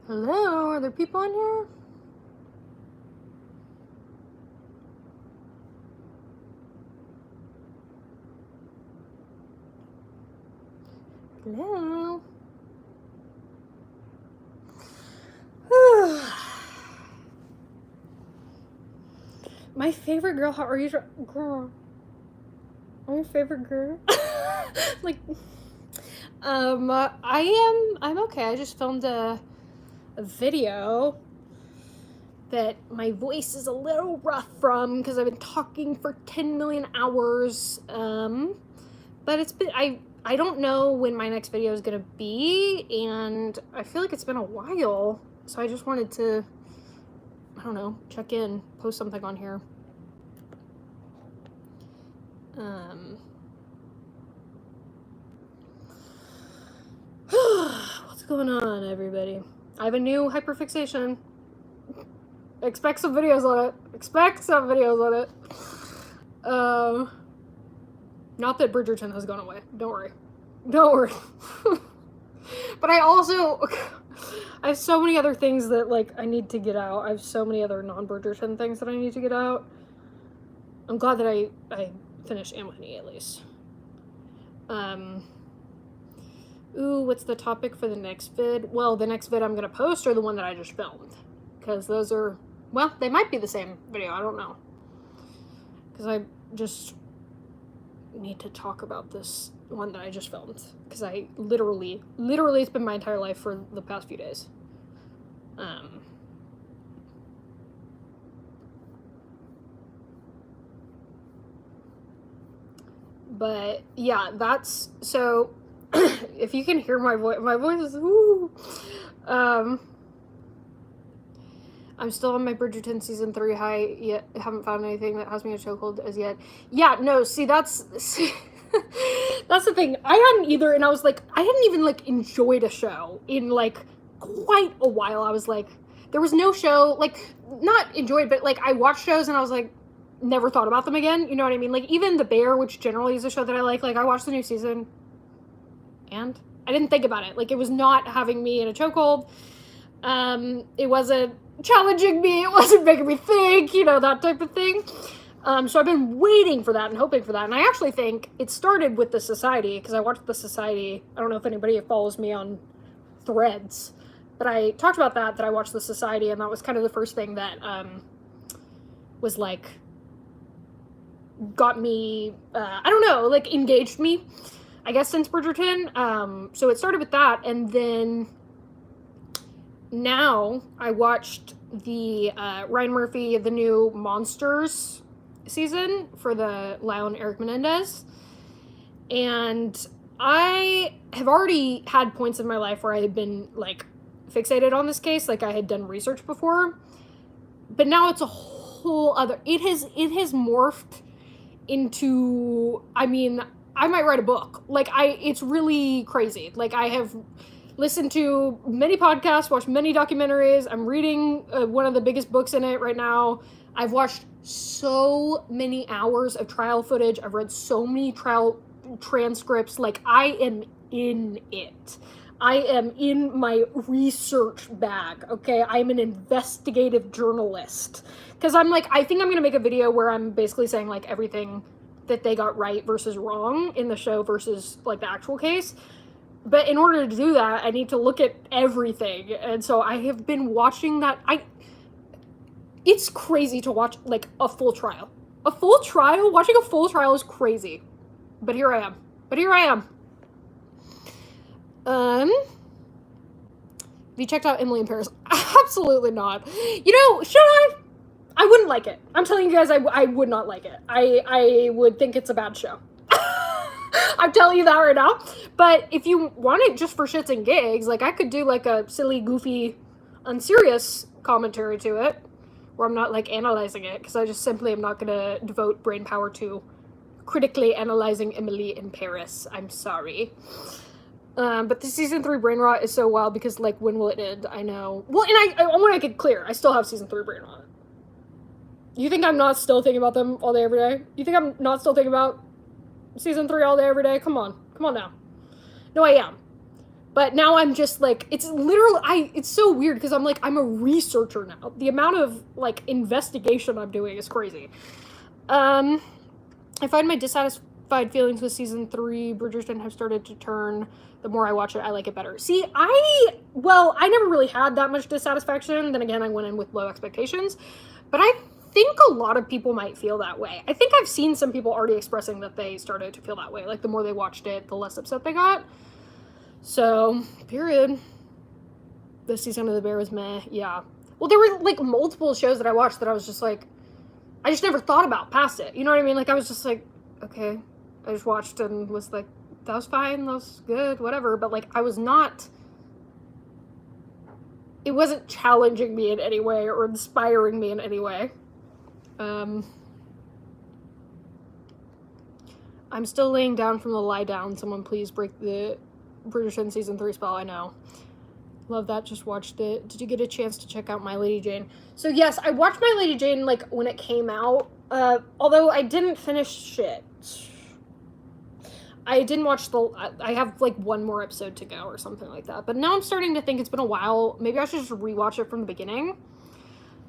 Hello, are there people in here? Hello. My favorite girl. How are you, girl? I'm your favorite girl. Like, I'm okay. I just filmed a video that my voice is a little rough from because I've been talking for 10 million hours. But it's been, I don't know when my next video is gonna be, and I feel like it's been a while, so I just wanted to, I don't know, check in, post something on here. What's going on, everybody? I have a new hyperfixation. Expect some videos on it. Not that Bridgerton has gone away. Don't worry. But I have so many other things that, like, I need to get out. I have so many other non-Bridgerton things that I need to get out. I'm glad that I finished Amity, at least. Ooh, what's the topic for the next vid? Well, the next vid I'm gonna post are the one that I just filmed. Because those are, well, they might be the same video, I don't know. Because I just need to talk about this one that I just filmed. Because I literally it's been my entire life for the past few days. But yeah, that's, so if you can hear my voice is woo. I'm still on my Bridgerton season 3 high, yet haven't found anything that has me in a chokehold as yet. Yeah, no, see, that's that's the thing. I hadn't either, and I was like, I hadn't even, like, enjoyed a show in, like, quite a while. I was like, there was no show, like, not enjoyed, but, like, I watched shows and I was like, never thought about them again, you know what I mean? Like, even The Bear, which generally is a show that I like, I watched the new season, and I didn't think about it. Like, it was not having me in a chokehold. It wasn't challenging me, it wasn't making me think, you know, that type of thing. So I've been waiting for that and hoping for that, and I actually think it started with The Society, because I watched The Society. I don't know if anybody follows me on Threads, but I talked about that I watched The Society, and that was kind of the first thing that, was, like, got me, I don't know, like, engaged me, I guess, since Bridgerton. So it started with that, and then now I watched the Ryan Murphy, the new Monsters season for the Lyle and Eric Menendez, and I have already had points in my life where I had been, like, fixated on this case, like I had done research before, but now it's a whole other, it has morphed into, I mean, I might write a book. Like, it's really crazy. Like, I have listened to many podcasts, watched many documentaries. I'm reading one of the biggest books in it right now. I've watched so many hours of trial footage. I've read so many trial transcripts. Like, I am in it. I am in my research bag, okay? I'm an investigative journalist. Because I'm like, I think I'm going to make a video where I'm basically saying, like, everything that they got right versus wrong in the show versus, like, the actual case. But in order to do that, I need to look at everything. And so I have been watching that. It's crazy to watch, like, a full trial. A full trial? Watching a full trial is crazy. But here I am. Have you checked out Emily in Paris? Absolutely not. You know, should I? I wouldn't like it. I'm telling you guys, I would not like it. I would think it's a bad show. I'm telling you that right now. But if you want it just for shits and gigs, like, I could do, like, a silly, goofy, unserious commentary to it, where I'm not, like, analyzing it, because I just simply am not going to devote brain power to critically analyzing Emily in Paris. I'm sorry. But the season 3 brain rot is so wild, because, like, when will it end? I know. Well, and I want to make it clear, I still have season 3 brain rot. You think I'm not still thinking about them all day, every day? You think I'm not still thinking about season 3 all day, every day? Come on now. No, I am. But now I'm just, like, it's literally, it's so weird, because I'm, like, I'm a researcher now. The amount of, like, investigation I'm doing is crazy. I find my dissatisfied feelings with season 3 Bridgerton have started to turn. The more I watch it, I like it better. See, I never really had that much dissatisfaction. Then again, I went in with low expectations. But I think a lot of people might feel that way. I think I've seen some people already expressing that they started to feel that way. Like, the more they watched it, the less upset they got. So, period. The season of The Bear was meh, yeah. Well, there were, like, multiple shows that I watched that I was just like, I just never thought about past it. You know what I mean? Like, I was just like, okay. I just watched and was like, that was fine, that was good, whatever. But, like, I was not... It wasn't challenging me in any way or inspiring me in any way. I'm still laying down from the lie down. Someone please break the Bridgerton season 3 spell. I know. Love that. Just watched it. Did you get a chance to check out My Lady Jane? So yes, I watched My Lady Jane, like, when it came out. Although I didn't finish it. I didn't watch I have, like, one more episode to go or something like that. But now I'm starting to think it's been a while. Maybe I should just rewatch it from the beginning.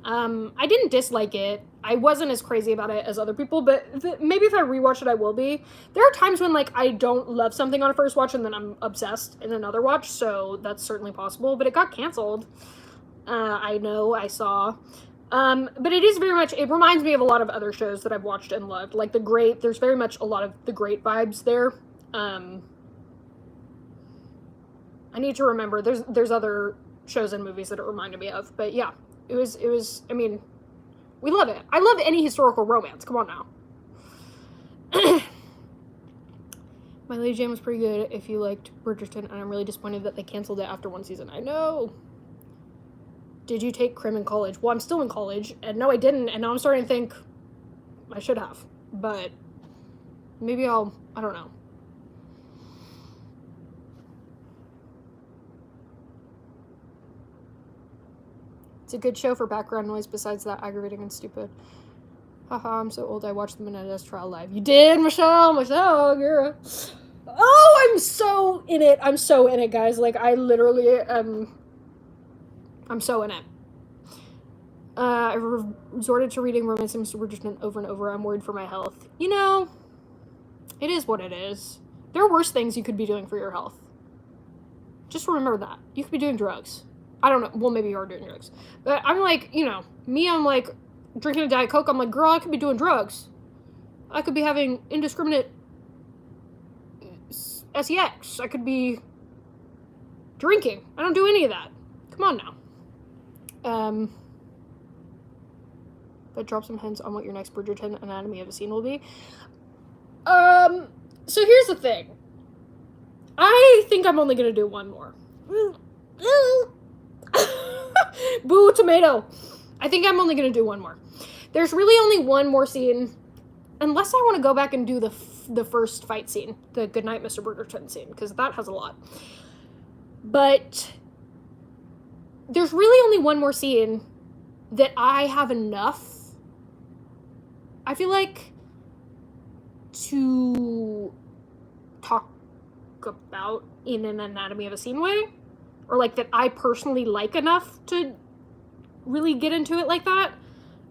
I didn't dislike it. I wasn't as crazy about it as other people, but maybe if I rewatch it, I will be. There are times when, like, I don't love something on a first watch and then I'm obsessed in another watch, so that's certainly possible, but it got canceled. I know, I saw. But it is very much, it reminds me of a lot of other shows that I've watched and loved. Like, The Great, there's very much a lot of The Great vibes there. I need to remember, there's other shows and movies that it reminded me of, but yeah. It was, I mean, we love it. I love any historical romance. Come on now. My Lady Jane was pretty good if you liked Bridgerton, and I'm really disappointed that they canceled it after one season. I know. Did you take crim in college? Well, I'm still in college, and no, I didn't, and now I'm starting to think I should have, but maybe I don't know. It's a good show for background noise besides that aggravating and stupid. Haha, I'm so old I watched the Menendez trial live. You did, Michelle, girl. Oh, I'm so in it. I'm so in it, guys. Like, I literally I'm so in it. I resorted to reading Romance and Mr. Bridgerton over and over. I'm worried for my health. You know, it is what it is. There are worse things you could be doing for your health. Just remember that. You could be doing drugs. I don't know. Well, maybe you are doing drugs. But I'm like, you know, I'm like drinking a Diet Coke. I'm like, girl, I could be doing drugs. I could be having indiscriminate sex. I could be drinking. I don't do any of that. Come on now. But drop some hints on what your next Bridgerton Anatomy of a Scene will be. So here's the thing. I think I'm only going to do one more. Boo, tomato. I think I'm only going to do one more. There's really only one more scene, unless I want to go back and do the first fight scene, the Goodnight Mr. Bridgerton scene, because that has a lot. But there's really only one more scene that I have enough, I feel like, to talk about in an Anatomy of a Scene way. Or, like, that I personally like enough to really get into it like that.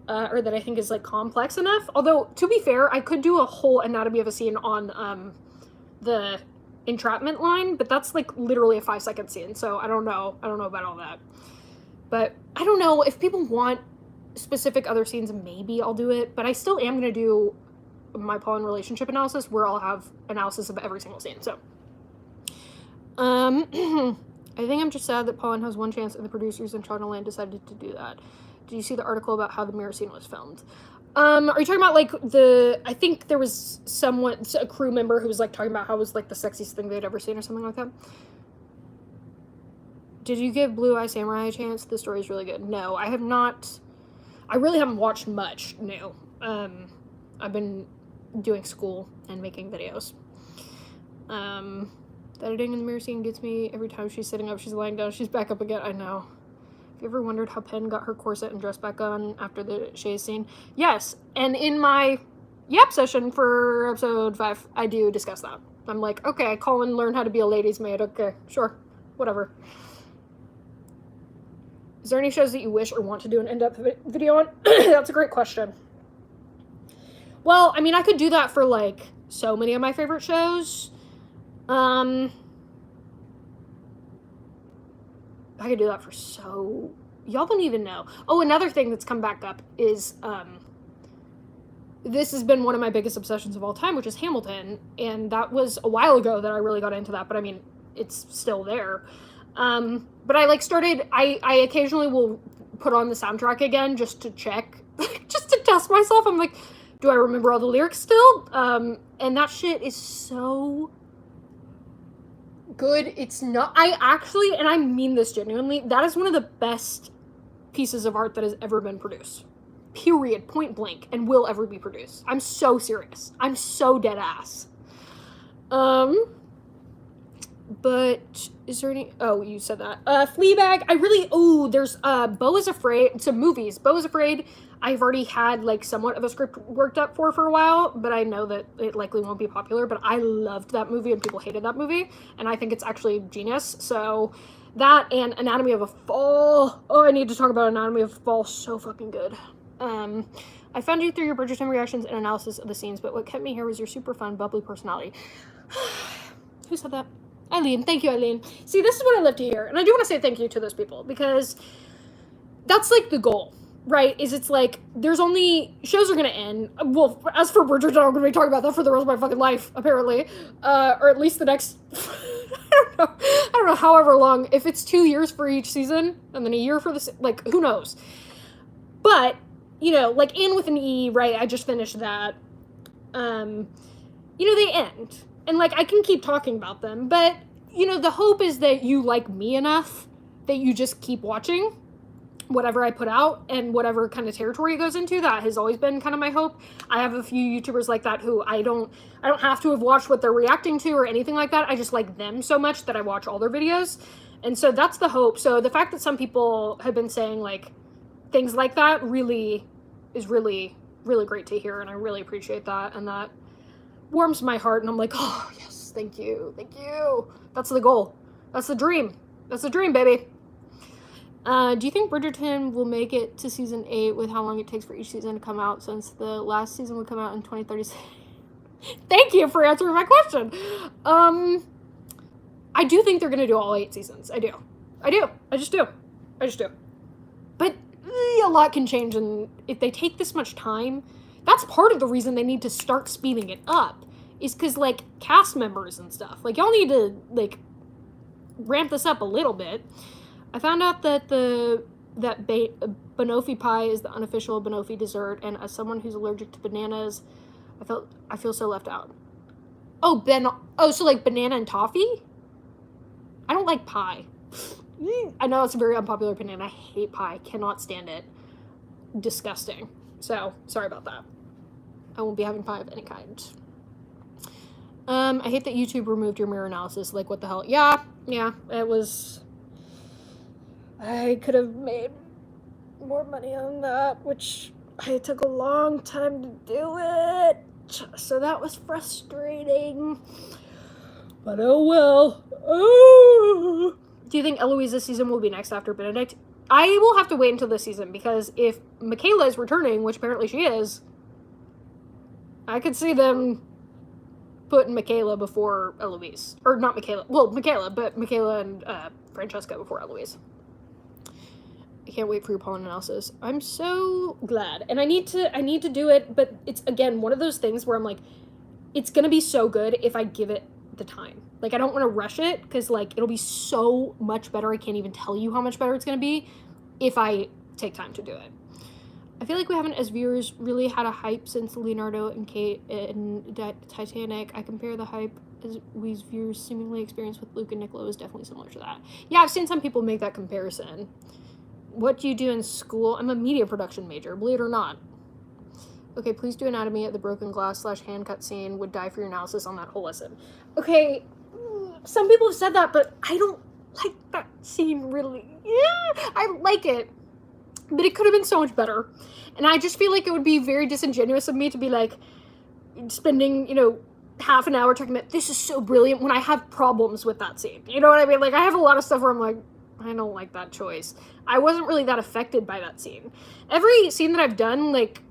or that I think is, like, complex enough. Although, to be fair, I could do a whole anatomy of a scene on, the entrapment line, but that's, like, literally a 5-second scene, so I don't know about all that. But, I don't know, if people want specific other scenes, maybe I'll do it, but I still am gonna do my Paul and relationship analysis, where I'll have analysis of every single scene, so. I think I'm just sad that Paulin has one chance and the producers in Showrunning decided to do that. Did you see the article about how the mirror scene was filmed? Are you talking about, like, I think there was a crew member who was, like, talking about how it was, like, the sexiest thing they'd ever seen or something like that? Did you give Blue Eye Samurai a chance? The story's really good. No, I have not. I really haven't watched much new. I've been doing school and making videos. The editing in the mirror scene gets me every time. She's sitting up, she's lying down, she's back up again. I know. Have you ever wondered how Penn got her corset and dress back on after the Shays scene? Yes, and in my Yap session for episode 5, I do discuss that. I'm like, okay, Colin learned how to be a ladies' maid. Okay, sure, whatever. Is there any shows that you wish or want to do an in-depth video on? That's a great question. Well, I mean, I could do that for, like, so many of my favorite shows. I could do that for y'all don't even know. Oh, another thing that's come back up is, this has been one of my biggest obsessions of all time, which is Hamilton, and that was a while ago that I really got into that, but I mean, it's still there. But I, like, I occasionally will put on the soundtrack again just to check, just to test myself. I'm like, do I remember all the lyrics still? And that shit is so good. It's not, and I mean this genuinely, that is one of the best pieces of art that has ever been produced. Period. Point blank. And will ever be produced. I'm so serious. I'm so dead ass. But is there any, oh, you said that. Fleabag, there's, Beau is Afraid, so movies. Beau is Afraid, I've already had, like, somewhat of a script worked up for a while, but I know that it likely won't be popular, but I loved that movie and people hated that movie, and I think it's actually genius, so that and Anatomy of a Fall. Oh, I need to talk about Anatomy of a Fall, so fucking good. I found you through your Bridgerton reactions and analysis of the scenes, but what kept me here was your super fun, bubbly personality. Who said that? Eileen. Thank you, Eileen. See, this is what I love to hear, and I do want to say thank you to those people, because that's, like, the goal, right? Is it's like, there's only, shows are gonna end. Well, as for Bridgerton, I'm gonna be talking about that for the rest of my fucking life, apparently. Or at least the next, I don't know, however long. If it's 2 years for each season, and then a year for the, like, who knows? But, you know, like, Anne with an E, right? I just finished that. You know, they end. And, like, I can keep talking about them, but, you know, the hope is that you like me enough that you just keep watching whatever I put out and whatever kind of territory it goes into. That has always been kind of my hope. I have a few YouTubers like that who I don't have to have watched what they're reacting to or anything like that. I just like them so much that I watch all their videos. And so that's the hope. So the fact that some people have been saying, like, things like that really is really, really great to hear. And I really appreciate that. And that warms my heart, and I'm like, oh, yes, thank you. That's the goal. That's the dream. That's the dream, baby. Do you think Bridgerton will make it to season 8 with how long it takes for each season to come out, since the last season would come out in 2036? Thank you for answering my question. I do think they're going to do all 8 seasons. I do. I just do. But a lot can change, and if they take this much time, that's part of the reason they need to start speeding it up, is because, like, cast members and stuff. Like, y'all need to, like, ramp this up a little bit. I found out that banoffee pie is the unofficial banoffee dessert, and as someone who's allergic to bananas, I feel so left out. So, like, banana and toffee? I don't like pie. I know it's a very unpopular opinion. I hate pie. I cannot stand it. Disgusting. So, sorry about that. I won't be having pie of any kind. I hate that YouTube removed your mirror analysis. Like, what the hell? Yeah, it was... I could have made more money on that, which it took a long time to do it. So that was frustrating. But oh well. Oh. Do you think Eloise's season will be next after Benedict? I will have to wait until this season, because if Michaela is returning, which apparently she is, I could see them putting Michaela before Eloise. Or not Michaela. Well, Michaela, but Michaela and Francesca before Eloise. I can't wait for your pollen analysis. I'm so glad. And I need to do it, but it's, again, one of those things where I'm like, it's gonna be so good if I give it the time. Like, I don't want to rush it, because, like, it'll be so much better. I can't even tell you how much better it's gonna be if I take time to do it. I feel like we haven't, as viewers, really had a hype since Leonardo and Kate in Titanic. I compare the hype as we viewers seemingly experienced with Luke and Nicola is definitely similar to that. Yeah, I've seen some people make that comparison. What do you do in school? I'm a media production major, believe it or not. Okay, please do anatomy at the broken glass / hand cut scene. Would die for your analysis on that whole lesson. Okay, some people have said that, but I don't like that scene, really. Yeah, I like it, but it could have been so much better. And I just feel like it would be very disingenuous of me to be like, spending, half an hour talking about, this is so brilliant, when I have problems with that scene. You know what I mean? Like, I have a lot of stuff where I'm like, I don't like that choice. I wasn't really that affected by that scene. Every scene that I've done, like,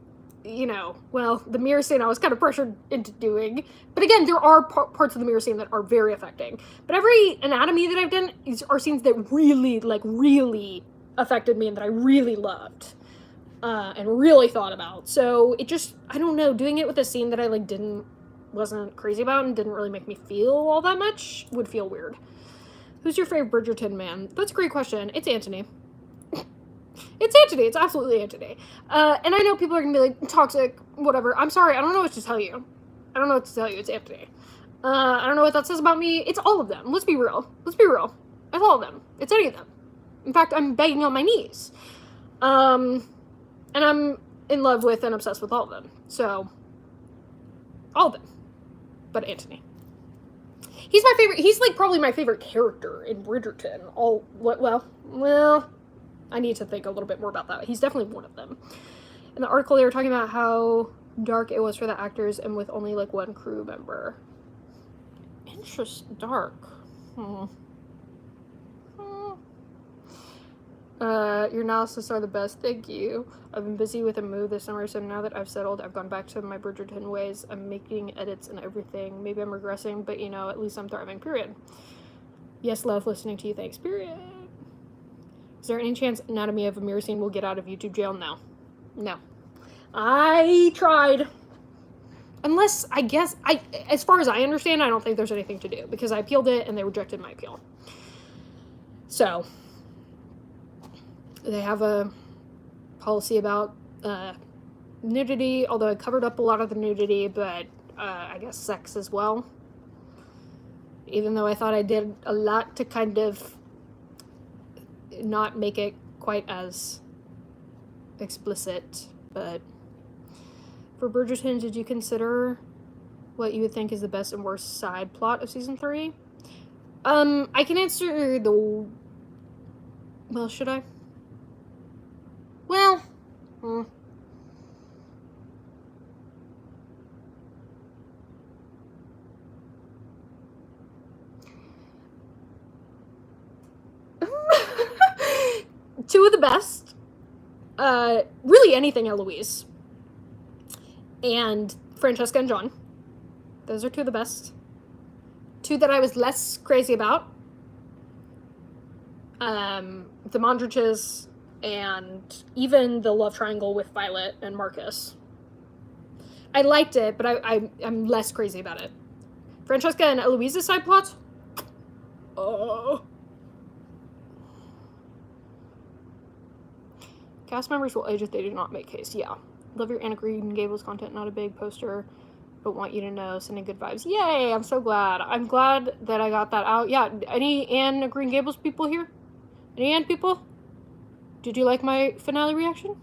well, the mirror scene I was kind of pressured into doing. But again, there are parts of the mirror scene that are very affecting. But every anatomy that I've done are scenes that really, like, really affected me and that I really loved. And really thought about. So it just, I don't know, doing it with a scene that I, like, wasn't crazy about and didn't really make me feel all that much would feel weird. Who's your favorite Bridgerton man? That's a great question. It's Anthony. It's Anthony. It's absolutely Anthony. And I know people are gonna be like, toxic, whatever. I'm sorry. I don't know what to tell you. It's Anthony. I don't know what that says about me. It's all of them. Let's be real. It's all of them. It's any of them. In fact, I'm begging on my knees. And I'm in love with and obsessed with all of them. So, all of them. But Anthony. He's my favorite. He's, like, probably my favorite character in Bridgerton. Well, I need to think a little bit more about that. He's definitely one of them. In the article, they were talking about how dark it was for the actors and with only, like, one crew member. Dark. Your analysis are the best. Thank you. I've been busy with a move this summer, so now that I've settled, I've gone back to my Bridgerton ways. I'm making edits and everything. Maybe I'm regressing, but, at least I'm thriving, period. Yes, love listening to you. Thanks, period. Is there any chance anatomy of a mirror scene will get out of YouTube jail? No. I tried. Unless, I guess, as far as I understand, I don't think there's anything to do, because I appealed it and they rejected my appeal. So, they have a policy about nudity, although I covered up a lot of the nudity, but I guess sex as well. Even though I thought I did a lot to kind of not make it quite as explicit, but for Bridgerton, did you consider what you would think is the best and worst side plot of season 3? I can answer well, should I? Well, two of the best. Really anything Eloise. And Francesca and John. Those are two of the best. Two that I was less crazy about. The Mondriches and even the love triangle with Violet and Marcus. I liked it, but I'm less crazy about it. Francesca and Eloise's side plots? Oh. Cast members will age if they do not make case. Yeah. Love your Anna Green Gables content. Not a big poster, but want you to know. Sending good vibes. Yay! I'm so glad. I'm glad that I got that out. Yeah. Any Anne Green Gables people here? Any Anne people? Did you like my finale reaction?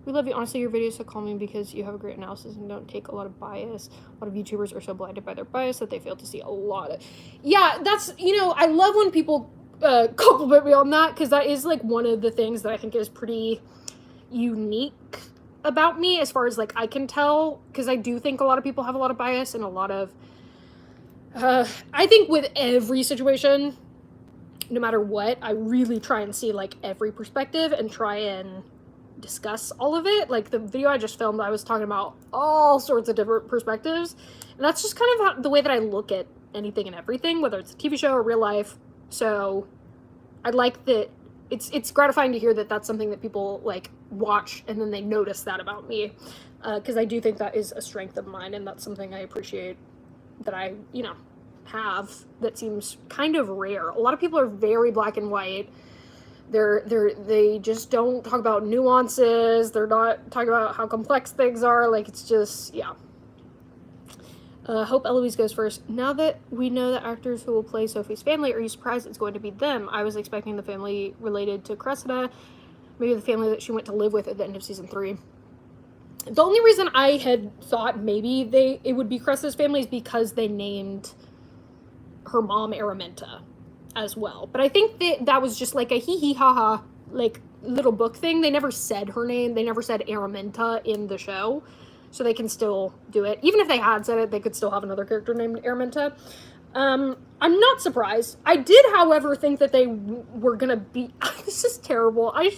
We love you. Honestly, your videos so calming because you have a great analysis and don't take a lot of bias. A lot of YouTubers are so blinded by their bias that they fail to see a lot of... Yeah, that's, I love when people compliment me on that, because that is, like, one of the things that I think is pretty unique about me, as far as, like, I can tell, because I do think a lot of people have a lot of bias and a lot of... I think with every situation, no matter what, I really try and see, like, every perspective and try and discuss all of it. Like, the video I just filmed, I was talking about all sorts of different perspectives, and that's just kind of the way that I look at anything and everything, whether it's a TV show or real life. So I like that it's gratifying to hear that that's something that people, like, watch and then they notice that about me, because I do think that is a strength of mine, and that's something I appreciate that I, you know, have that seems kind of rare. A lot of people are very black and white. They just don't talk about nuances. They're not talking about how complex things are. Like, it's just, yeah. Hope Eloise goes first. Now that we know the actors who will play Sophie's family, are you surprised it's going to be them? I was expecting the family related to Cressida, maybe the family that she went to live with at the end of season 3. The only reason I had thought maybe it would be Cressida's family is because they named her mom Araminta as well. But I think that was just like a hee ha ha, like, little book thing. They never said her name. They never said Araminta in the show. So they can still do it. Even if they had said it, they could still have another character named Araminta. I'm not surprised. I did, however, think that they were gonna be... This is terrible. I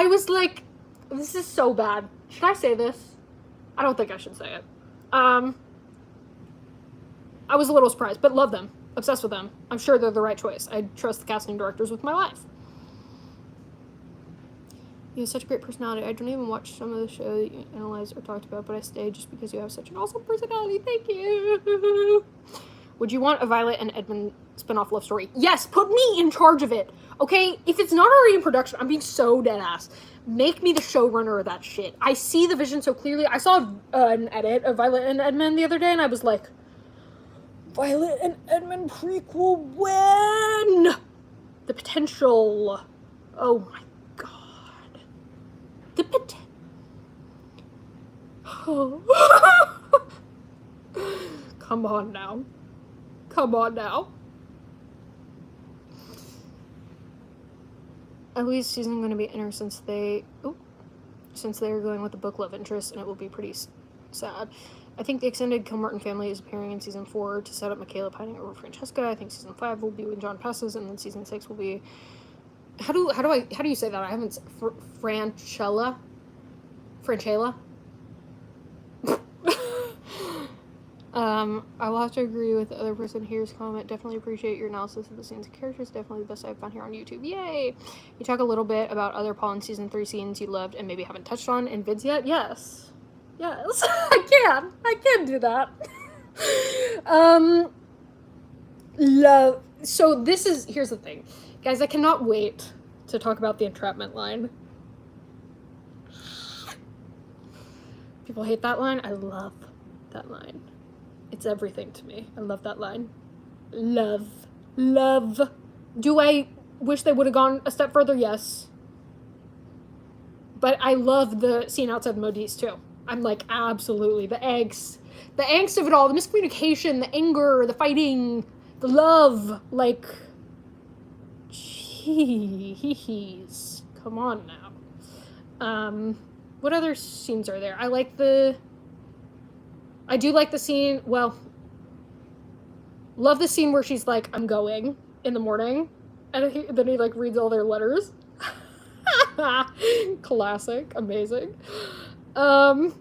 was like, this is so bad. Should I say this? I don't think I should say it. I was a little surprised, but love them. Obsessed with them. I'm sure they're the right choice. I trust the casting directors with my life. You have such a great personality. I don't even watch some of the show that you analyze or talked about, but I stay just because you have such an awesome personality. Thank you. Would you want a Violet and Edmund spin-off love story? Yes, put me in charge of it. Okay? If it's not already in production, I'm being so dead ass. Make me the showrunner of that shit. I see the vision so clearly. I saw an edit of Violet and Edmund the other day, and I was like, Violet and Edmund prequel, when? The potential. Oh my god. The potential. Oh. Come on now. Come on now. At least she's going to be in her since they're going with the book love interest, and it will be pretty sad. I think the extended Kilmartin family is appearing in season 4 to set up Michaela pining over Francesca. I think season 5 will be when John passes, and then season 6 will be... How do you say that? I haven't... Franchella? I will have to agree with the other person here's comment. Definitely appreciate your analysis of the scenes and characters. Definitely the best I've found here on YouTube. Yay! You talk a little bit about other Paul and season 3 scenes you loved and maybe haven't touched on in vids yet? Yes. Yes. I can do that. Love. So here's the thing. Guys, I cannot wait to talk about the entrapment line. People hate that line. I love that line. It's everything to me. I love that line. Love. Do I wish they would have gone a step further? Yes. But I love the scene outside Modis too. I'm like, absolutely. The angst of it all, the miscommunication, the anger, the fighting, the love. Like, jeez. Come on now. What other scenes are there? I do like the scene, well, love the scene where she's like, I'm going in the morning, and then he like reads all their letters. Classic. Amazing. Love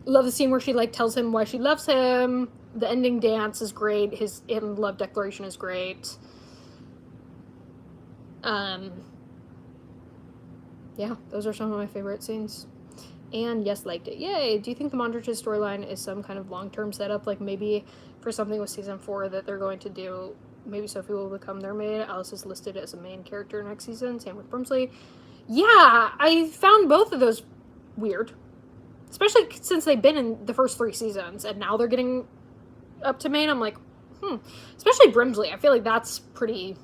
the scene where she like tells him why she loves him. The ending dance is great. His in love declaration is great. Yeah, those are some of my favorite scenes. And yes, liked it. Yay! Do you think the Mondrich's storyline is some kind of long-term setup? Like maybe for something with season 4 that they're going to do, maybe Sophie will become their maid. Alice is listed as a main character next season. Same with Brimsley. Yeah, I found both of those weird. Especially since they've been in the first 3 seasons, and now they're getting up to main. I'm like, Especially Brimsley. I feel like that's pretty...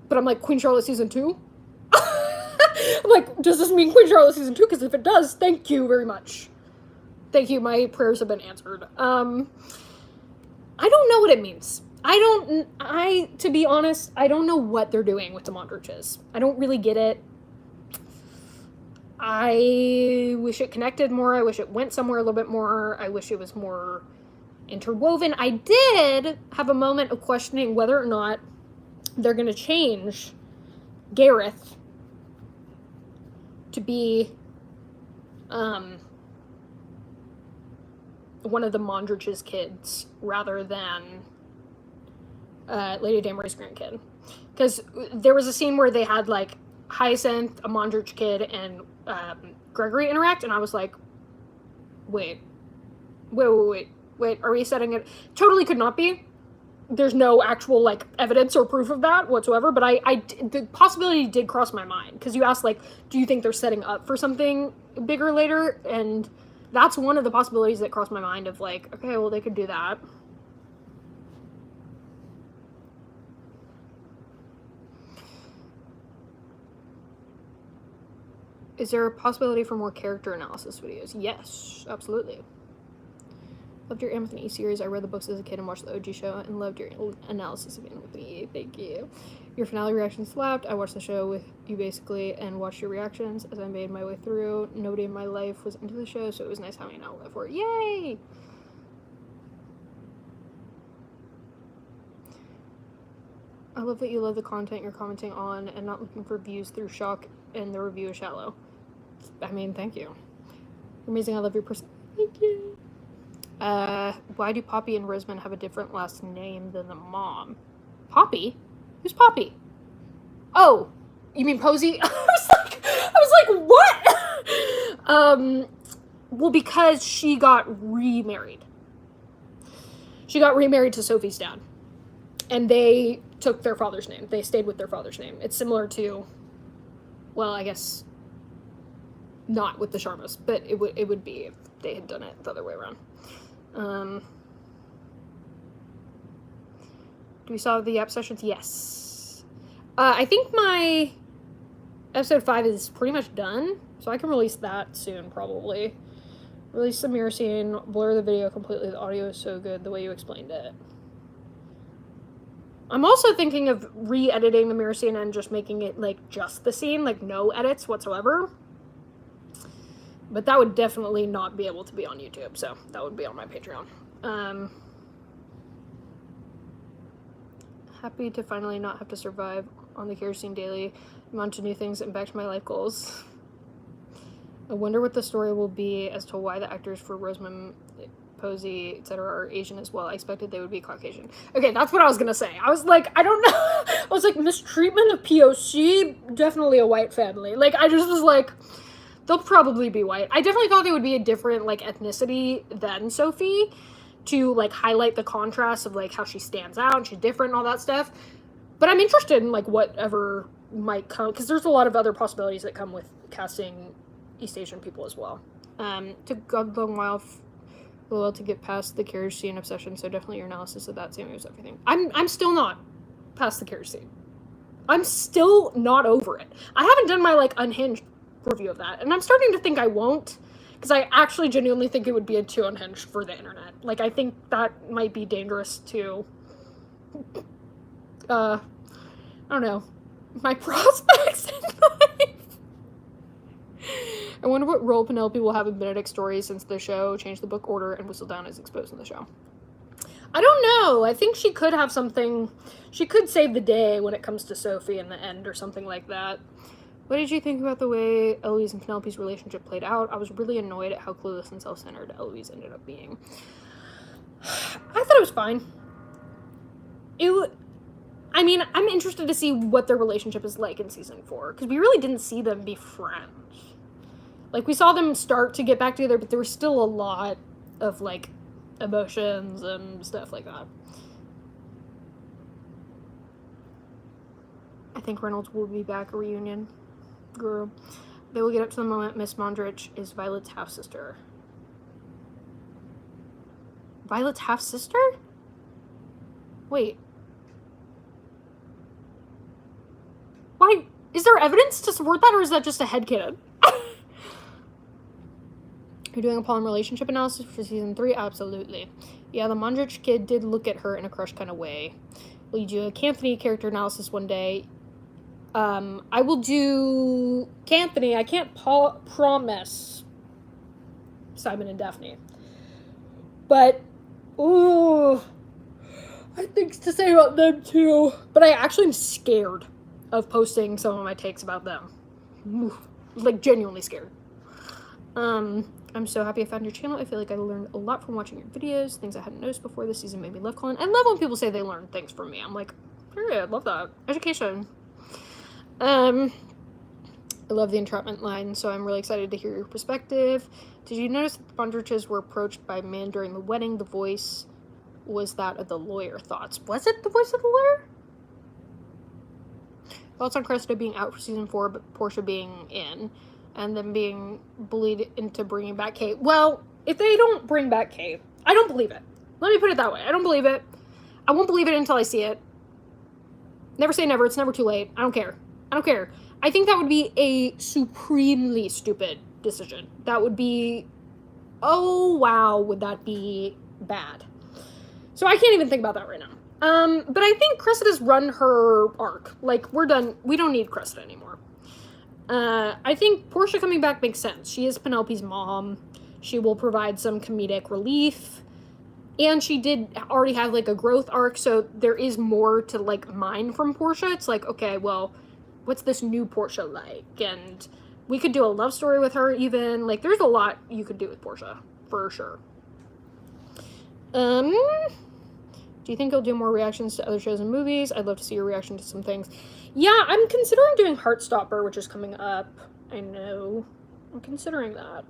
But I'm like, Queen Charlotte season 2? I'm like, does this mean Queen Charlotte season 2? Because if it does, thank you very much. Thank you, my prayers have been answered. I don't know what it means. To be honest, I don't know what they're doing with the Mondriches. I don't really get it. I wish it connected more. I wish it went somewhere a little bit more. I wish it was more interwoven. I did have a moment of questioning whether or not they're going to change Gareth to be one of the Mondrich's kids rather than Lady Damory's grandkid. Because there was a scene where they had, like, Hyacinth, a Mondrich kid, and Gregory interact, and I was like, wait, are we setting it? Totally could not be. There's no actual, like, evidence or proof of that whatsoever, but the possibility did cross my mind, because you asked, like, do you think they're setting up for something bigger later? And that's one of the possibilities that crossed my mind of, like, okay, well, they could do that. Is there a possibility for more character analysis videos? Yes, absolutely. Loved your Anthony series. I read the books as a kid and watched the OG show and loved your analysis of Anthony. Thank you. Your finale reaction slapped. I watched the show with you basically and watched your reactions as I made my way through. Nobody in my life was into the show, so it was nice having an outlet for it. Yay! I love that you love the content you're commenting on and not looking for views through shock and the review is shallow. I mean, thank you. You're amazing. I love your person. Thank you. Why do Poppy and Rosamund have a different last name than the mom? Poppy? Who's Poppy? Oh, you mean Posey? I was like, what? Well, because she got remarried. She got remarried to Sophie's dad. And they took their father's name. They stayed with their father's name. It's similar to, well, I guess not with the Sharmas, but it would be if they had done it the other way around. Do we saw the app sessions? Yes. I think my episode 5 is pretty much done, so I can release that soon, probably. Release the mirror scene, blur the video completely. The audio is so good, the way you explained it. I'm also thinking of re-editing the mirror scene and just making it, like, just the scene, like, no edits whatsoever. But that would definitely not be able to be on YouTube, so that would be on my Patreon. Happy to finally not have to survive on the kerosene daily. I'm on to new things and back to my life goals. I wonder what the story will be as to why the actors for Rosamund, Posey, etc. are Asian as well. I expected they would be Caucasian. Okay, that's what I was gonna say. I was like, I don't know. I was like, mistreatment of POC, definitely a white family. Like, I just was like, they'll probably be white. I definitely thought they would be a different, like, ethnicity than Sophie to, like, highlight the contrast of, like, how she stands out and she's different and all that stuff. But I'm interested in, like, whatever might come, because there's a lot of other possibilities that come with casting East Asian people as well. Took God long while to get past the carriage scene obsession, so definitely your analysis of that, Sammy, was everything. I'm still not past the carriage scene. I'm still not over it. I haven't done my, like, unhinged review of that, and I'm starting to think I won't, because I actually genuinely think it would be too unhinged for the internet. Like, I think that might be dangerous to, I don't know, my prospects in life. I wonder what role Penelope will have in Benedict's story since the show changed the book order and Whistledown is exposed in the show. I don't know. I think she could have something. She could save the day when it comes to Sophie in the end or something like that. What did you think about the way Eloise and Penelope's relationship played out? I was really annoyed at how clueless and self-centered Eloise ended up being. I thought it was fine. I mean, I'm interested to see what their relationship is like in season 4, because we really didn't see them be friends. Like, we saw them start to get back together, but there was still a lot of, like, emotions and stuff like that. I think Reynolds will be back, a reunion. Girl. They will get up to the moment Miss Mondrich is Violet's half-sister. Violet's half-sister? Wait. Why? Is there evidence to support that, or is that just a headcanon? You're doing a Paul relationship analysis for season 3? Absolutely. Yeah, the Mondrich kid did look at her in a crush kind of way. Will you do a Canthony character analysis one day? I will do Canthony. I can't promise Simon and Daphne. But Oh, I have things to say about them too. But I actually am scared of posting some of my takes about them. Like, genuinely scared. I'm so happy I found your channel. I feel like I learned a lot from watching your videos. Things I hadn't noticed before this season made me love Colin. I love when people say they learn things from me. I'm like, period, I love that. Education. I love the entrapment line, so I'm really excited to hear your perspective. Did you notice that the Bondriches were approached by a man during the wedding? The voice was that of the lawyer. Thoughts? Was it the voice of the lawyer? Thoughts on Cressida being out for season 4, but Portia being in, and then being bullied into bringing back Kate. Well, if they don't bring back Kate, I don't believe it. Let me put it that way. I don't believe it. I won't believe it until I see it. Never say never. It's never too late. I don't care. I don't care. I think that would be a supremely stupid decision. That would be, oh wow, would that be bad. So I can't even think about that right now. But I think Cressida's run her arc. Like, we're done. We don't need Cressida anymore. I think Portia coming back makes sense. She is Penelope's mom. She will provide some comedic relief. And she did already have, like, a growth arc, so there is more to, like, mine from Portia. It's like, okay, well, what's this new Portia like? And we could do a love story with her, even. Like, there's a lot you could do with Portia, for sure. Do you think you'll do more reactions to other shows and movies? I'd love to see your reaction to some things. Yeah, I'm considering doing Heartstopper, which is coming up. I know. I'm considering that.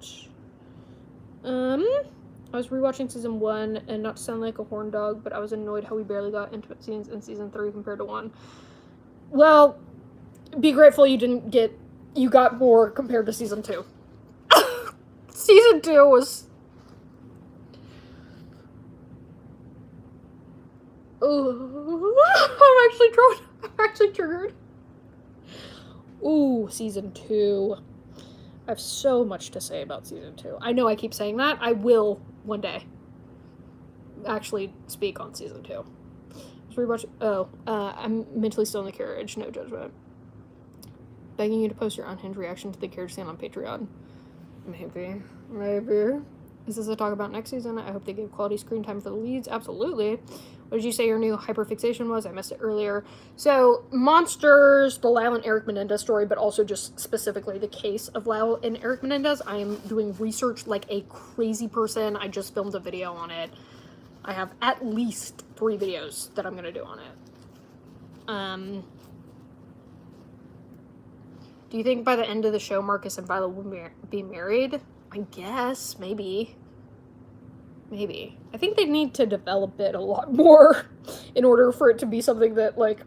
I was rewatching season 1, and not to sound like a horn dog, but I was annoyed how we barely got intimate scenes in season 3 compared to 1. Well, be grateful you got more compared to season 2. Season 2 was... Oh, I'm actually triggered. Ooh, season 2. I have so much to say about season 2. I know I keep saying that. I will one day actually speak on season 2. I'm mentally still in the carriage. No judgment. Begging you to post your unhinged reaction to the carriage scene on Patreon. Maybe. Is this a talk about next season? I hope they give quality screen time for the leads. Absolutely. What did you say your new hyperfixation was? I missed it earlier. So, Monsters, the Lyle and Eric Menendez story, but also just specifically the case of Lyle and Eric Menendez. I am doing research like a crazy person. I just filmed a video on it. I have at least 3 videos that I'm going to do on it. Do you think by the end of the show, Marcus and Viola will be married? I guess, maybe. I think they need to develop it a lot more in order for it to be something that, like,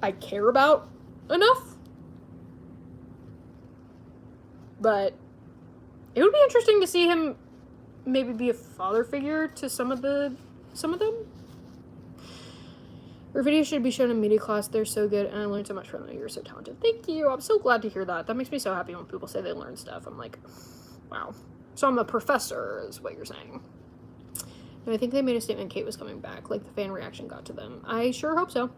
I care about enough. But it would be interesting to see him maybe be a father figure to some of them. Your videos should be shown in media class. They're so good, and I learned so much from them. You're so talented. Thank you. I'm so glad to hear that. That makes me so happy when people say they learn stuff. I'm like, wow. So I'm a professor, is what you're saying. And I think they made a statement Kate was coming back. Like, the fan reaction got to them. I sure hope so.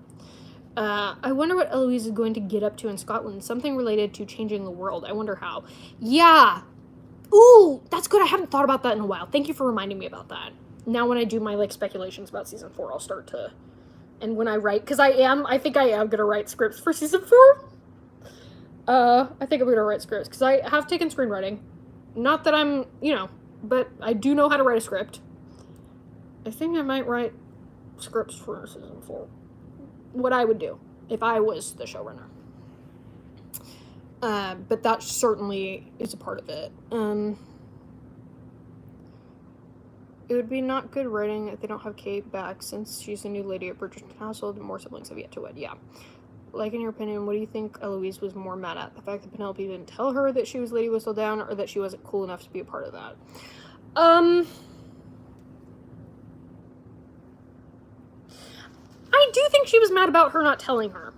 I wonder what Eloise is going to get up to in Scotland. Something related to changing the world. I wonder how. Yeah. Ooh, that's good. I haven't thought about that in a while. Thank you for reminding me about that. Now when I do my, like, speculations about season 4, I'll start to... And when I write... Because I think I am going to write scripts for season 4. I think I'm going to write scripts. Because I have taken screenwriting. Not that I'm, but I do know how to write a script. I think I might write scripts for season 4. What I would do if I was the showrunner. But that certainly is a part of it. It would be not good writing if they don't have Kate back, since she's the new lady at Bridgerton household and more siblings have yet to wed. Yeah. Like, in your opinion, what do you think Eloise was more mad at? The fact that Penelope didn't tell her that she was Lady Whistledown, or that she wasn't cool enough to be a part of that? I do think she was mad about her not telling her.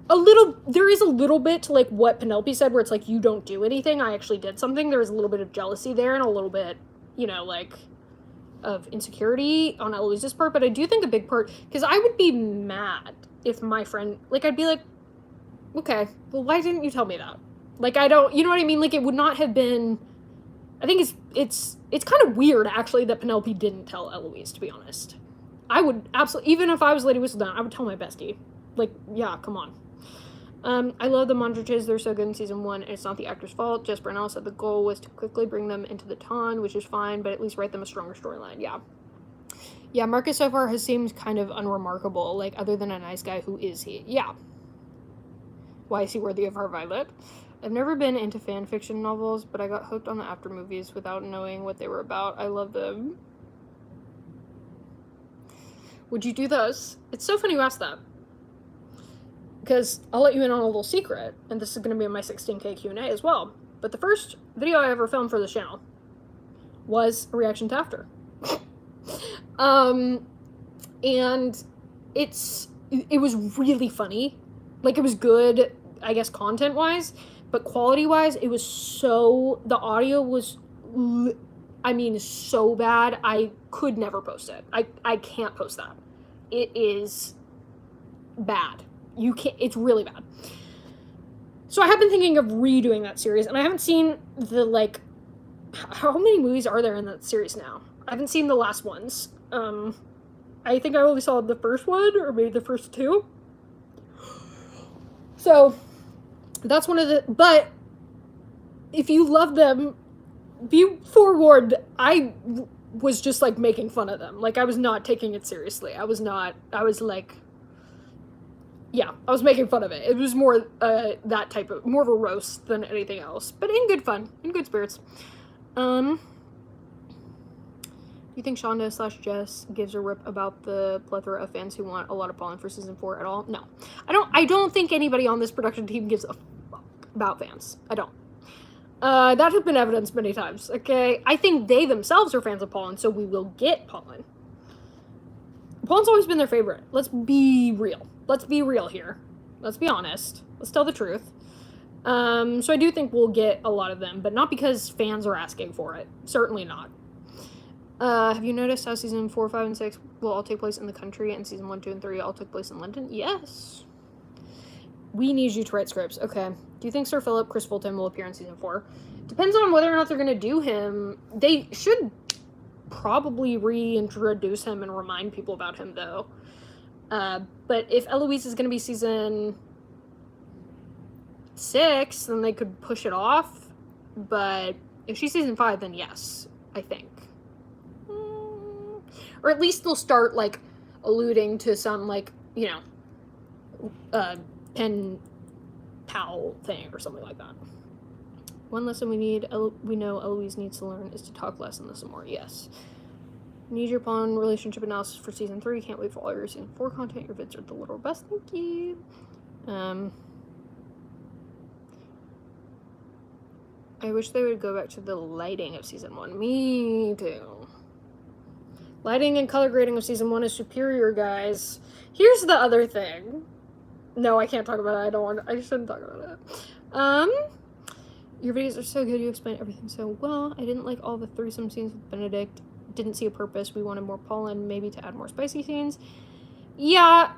There is a little bit to, like, what Penelope said, where it's like, you don't do anything, I actually did something. There was a little bit of jealousy there, and a little bit, like, of insecurity on Eloise's part, but I do think a big part, because I would be mad if my friend, like, I'd be like, okay, well, why didn't you tell me that? Like, I don't, you know what I mean? Like, it would not have been I think it's kind of weird, actually, that Penelope didn't tell Eloise, to be honest. I would absolutely, even if I was Lady Whistledown, I would tell my bestie. Like, yeah, come on. I love the Mondriches. They're so good in season 1, and it's not the actor's fault. Jess Brunel said the goal was to quickly bring them into the ton, which is fine, but at least write them a stronger storyline. Yeah. Yeah, Marcus so far has seemed kind of unremarkable. Like, other than a nice guy, who is he? Yeah. Why is he worthy of our Violet? I've never been into fan fiction novels, but I got hooked on the after movies without knowing what they were about. I love them. Would you do those? It's so funny you asked that. Because I'll let you in on a little secret, and this is going to be in my 16K Q&A as well. But the first video I ever filmed for this channel was a reaction to After. And it was really funny. Like, it was good, I guess, content-wise, but quality-wise, it was so... The audio was, I mean, so bad, I could never post it. I can't post that. It is bad. You can't... It's really bad. So I have been thinking of redoing that series, and I haven't seen the, like... How many movies are there in that series now? I haven't seen the last ones. I think I only saw the first one, or maybe the first 2. So, that's one of the... But, if you love them, be forewarned, I was just, like, making fun of them. Like, I was not taking it seriously. I was like... Yeah, I was making fun of it. It was more, that type of... More of a roast than anything else. But in good fun. In good spirits. Do you think Shonda / Jess gives a rip about the plethora of fans who want a lot of pollen for season 4 at all? No. I don't think anybody on this production team gives a fuck about fans. I don't. That has been evidenced many times, okay? I think they themselves are fans of pollen, so we will get pollen. Pollen's always been their favorite. Let's be real. Let's be real here. Let's be honest. Let's tell the truth. So I do think we'll get a lot of them, but not because fans are asking for it. Certainly not. Have you noticed how season 4, 5, and 6 will all take place in the country, and season 1, 2, and 3 all took place in London? Yes. We need you to write scripts. Okay. Do you think Sir Philip, Chris Fulton, will appear in season 4? Depends on whether or not they're going to do him. They should probably reintroduce him and remind people about him, though. But if Eloise is going to be season 6, then they could push it off. But if she's season 5, then yes, I think. Or at least they'll start, like, alluding to some, like, you know, pen pal thing or something like that. One lesson we know Eloise needs to learn is to talk less and listen more. Yes. Need your pawn relationship analysis for season 3. Can't wait for all your season 4 content. Your vids are the literal best. Thank you. I wish they would go back to the lighting of season 1. Me too. Lighting and color grading of season 1 is superior, guys. Here's the other thing. No, I can't talk about it. I shouldn't talk about it. Your videos are so good. You explain everything so well. I didn't like all the threesome scenes with Benedict. Didn't see a purpose. We wanted more pollen, maybe to add more spicy scenes. Yeah,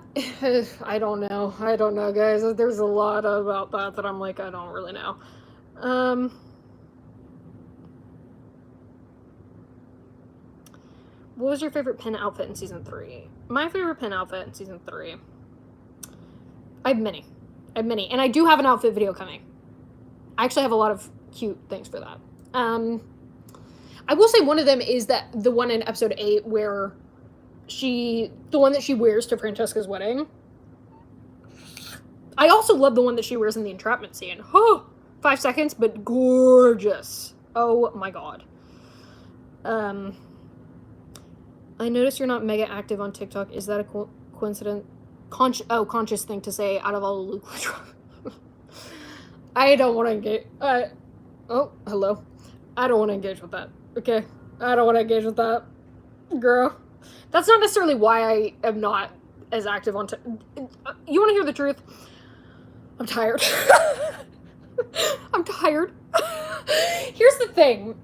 I don't know. I don't know, guys. There's a lot about that I'm like, I don't really know. What was your favorite pen outfit in season 3? My favorite pen outfit in season 3... I have many. And I do have an outfit video coming. I actually have a lot of cute things for that. I will say one of them is that the one in episode 8 where the one that she wears to Francesca's wedding. I also love the one that she wears in the entrapment scene. Oh, 5 seconds, but gorgeous. Oh my god. I noticed you're not mega active on TikTok. Is that a coincidence? Conscious thing to say out of all the Luke. I don't want to engage. Oh, hello. I don't want to engage with that. Okay? I don't want to engage with that. Girl. That's not necessarily why I am not as active on You want to hear the truth? I'm tired. I'm tired. Here's the thing.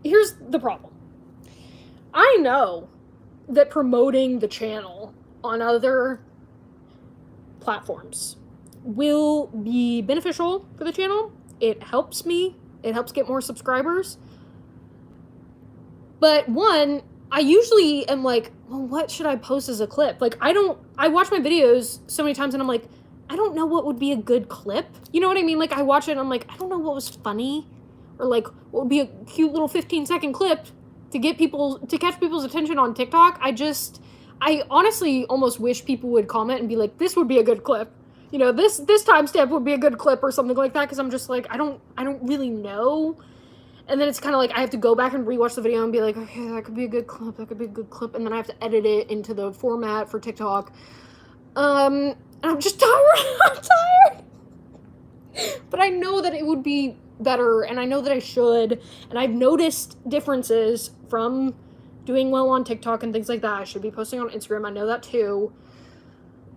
Here's the problem. I know that promoting the channel on other platforms will be beneficial for the channel. It helps me. It helps get more subscribers. But one, I usually am like, well, what should I post as a clip? Like, I watch my videos so many times and I'm like, I don't know what would be a good clip. You know what I mean? Like, I watch it and I'm like, I don't know what was funny, or like what would be a cute little 15-second clip to catch people's attention on TikTok. I honestly almost wish people would comment and be like, this would be a good clip. You know, this timestamp would be a good clip or something like that, because I'm just like, I don't really know. And then it's kind of like I have to go back and rewatch the video and be like, okay, that could be a good clip, and then I have to edit it into the format for TikTok. And I'm just tired. I'm tired. But I know that it would be better, and I know that I should, and I've noticed differences from doing well on TikTok and things like that. I should be posting on Instagram. I know that too.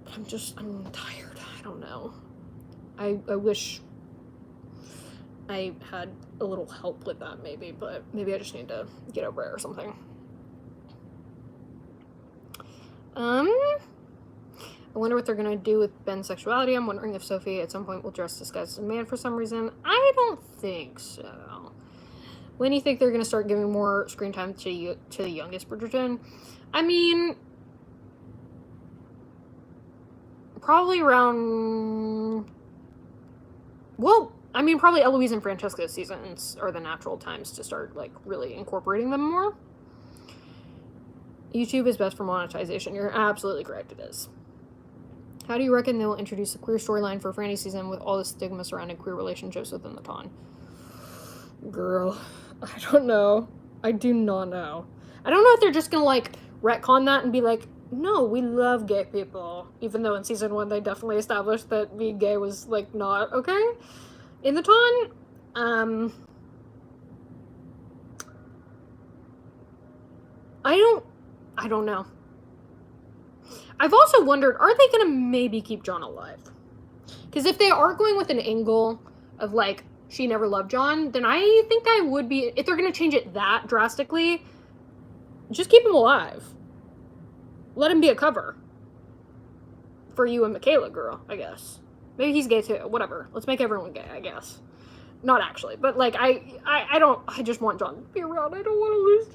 But I'm tired. I don't know. I wish I had a little help with that, maybe, but maybe I just need to get over it or something. I wonder what they're gonna do with Ben's sexuality. I'm wondering if Sophie at some point will dress disguised as a man for some reason. I don't think so. When do you think they're gonna start giving more screen time to the youngest Bridgerton? I mean, probably around, well, I mean, probably Eloise and Francesca's seasons are the natural times to start, like, really incorporating them more. YouTube is best for monetization. You're absolutely correct, it is. How do you reckon they'll introduce a queer storyline for Franny season with all the stigma surrounding queer relationships within the ton? Girl, I don't know. I do not know. I don't know if they're just gonna, like, retcon that and be like, no, we love gay people. Even though in season 1 they definitely established that being gay was, like, not okay in the ton. I don't know. I've also wondered, are they gonna maybe keep John alive? Because if they are going with an angle of, like, she never loved John, then I think I would be, if they're gonna change it that drastically, just keep him alive. Let him be a cover for you and Michaela, girl, I guess. Maybe he's gay too, whatever. Let's make everyone gay, I guess. Not actually, but, like, I just want John to be around. I don't want to lose